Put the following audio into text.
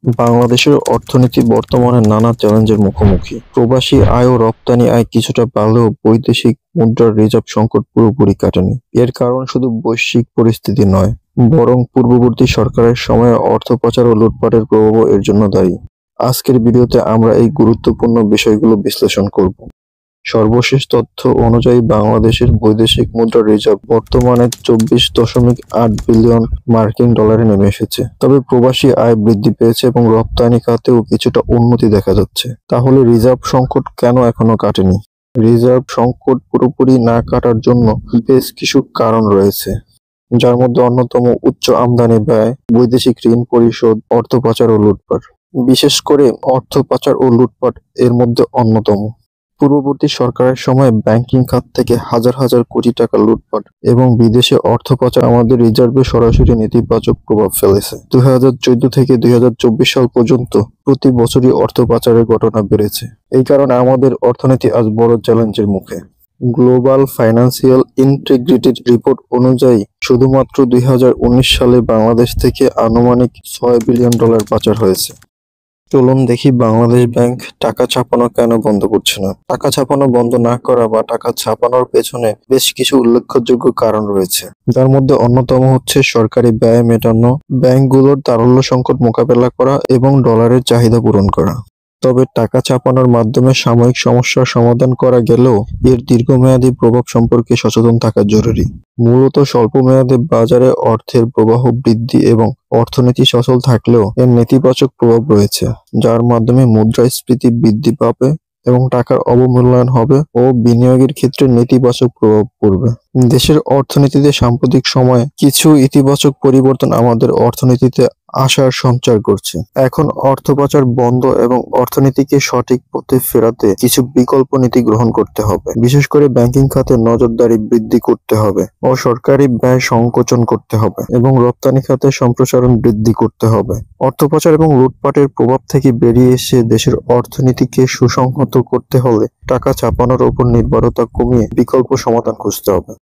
বাংলাদেশের অর্থনীতি বর্তমানে নানা চ্যালেঞ্জের মুখোমুখি। প্রবাসী আয় ও রপ্তানি আয় কিছুটা বাড়লেও বৈদেশিক মুদ্রার রিজার্ভ সংকট পুরোপুরি কাটেনি। এর কারণ শুধু বৈশ্বিক পরিস্থিতি নয়, বরং পূর্ববর্তী সরকারের সময়ে অর্থ পাচার ও লুটপাটের প্রভাবও এর জন্য দায়ী। আজকের ভিডিওতে আমরা এই গুরুত্বপূর্ণ বিষয়গুলো বিশ্লেষণ করব। সর্বশেষ তথ্য অনুযায়ী বাংলাদেশের বৈদেশিক মুদ্রার রিজার্ভ বর্তমানে 24.8 বিলিয়ন মার্কিন ডলারে নেমে এসেছে। তবে প্রবাসী আয় বৃদ্ধি পেয়েছে এবং রপ্তানি খাতেও কিছুটা উন্নতি দেখা যাচ্ছে। তাহলে রিজার্ভ সংকট কেন এখনো কাটেনি? রিজার্ভ সংকট পুরোপুরি না কাটার জন্য বেশ কিছু কারণ রয়েছে, যার মধ্যে অন্যতম উচ্চ আমদানি ব্যয়, বৈদেশিক ঋণ পরিশোধ, অর্থ পাচার ও লুটপাট। বিশেষ করে অর্থ পাচার ও লুটপাট এর মধ্যে অন্যতম। পূর্ববর্তী সরকারের সময় ব্যাংকিং খাত থেকে হাজার হাজার কোটি টাকা লুটপাট এবং বিদেশে অর্থ পাচার আমাদের রিজার্ভে সরাসরি নেতিবাচক প্রভাব ফেলেছে। 2014 থেকে 2024 সাল পর্যন্ত প্রতি বছরই অর্থ পাচারের ঘটনা বেড়েছে। এই কারণে আমাদের অর্থনীতি আজ বড় চ্যালেঞ্জের মুখে। গ্লোবাল ফাইন্যান্সিয়াল ইন্টিগ্রিটি রিপোর্ট অনুযায়ী শুধুমাত্র 2019 সালে বাংলাদেশ থেকে আনুমানিক $6 বিলিয়ন পাচার হয়েছে। চলুন দেখি বাংলাদেশ ব্যাংক টাকা ছাপানো কেন বন্ধ করছে না। টাকা ছাপানো বন্ধ না করা বা টাকা ছাপানোর পেছনে বেশ কিছু উল্লেখযোগ্য কারণ রয়েছে, যার মধ্যে অন্যতম হচ্ছে সরকারি ব্যয় মেটানো, ব্যাংকগুলোর তারল্য সংকট মোকাবেলা করা এবং ডলারের চাহিদা পূরণ করা। তবে টাকা ছাপানোর মাধ্যমে সাময়িক সমস্যার সমাধান করা গেলেও এর দীর্ঘমেয়াদী প্রভাব সম্পর্কে সচেতন থাকা জরুরি। মূলত স্বল্প মেয়াদে বাজারে অর্থের প্রবাহ বৃদ্ধি এবং অর্থনীতি সচল থাকলেও এর নেতিবাচক প্রভাব রয়েছে, যার মাধ্যমে মুদ্রাস্ফীতি বৃদ্ধি পাবে এবং টাকার অবমূল্যায়ন হবে ও বিনিয়োগের ক্ষেত্রে নেতিবাচক প্রভাব পড়বে। দেশের অর্থনীতিতে সাম্প্রতিক সময়ে কিছু ইতিবাচক পরিবর্তন আমাদের অর্থনীতিতে আশার সঞ্চার করছে। এখন অর্থ পাচার বন্ধ এবং অর্থনীতিকে সঠিক পথে ফেরাতে কিছু বিকল্প নীতি গ্রহণ করতে হবে। বিশেষ করে ব্যাংকিং খাতে নজরদারি বৃদ্ধি করতে হবে ও সরকারি ব্যয় সংকোচন করতে হবে এবং রপ্তানি খাতে সম্প্রসারণ বৃদ্ধি করতে হবে। অর্থ পাচার এবং লুটপাটের প্রভাব থেকে বেরিয়ে এসে দেশের অর্থনীতিকে সুসংহত করতে হলে টাকা ছাপানোর উপর নির্ভরতা কমিয়ে বিকল্প সমাধান খুঁজতে হবে।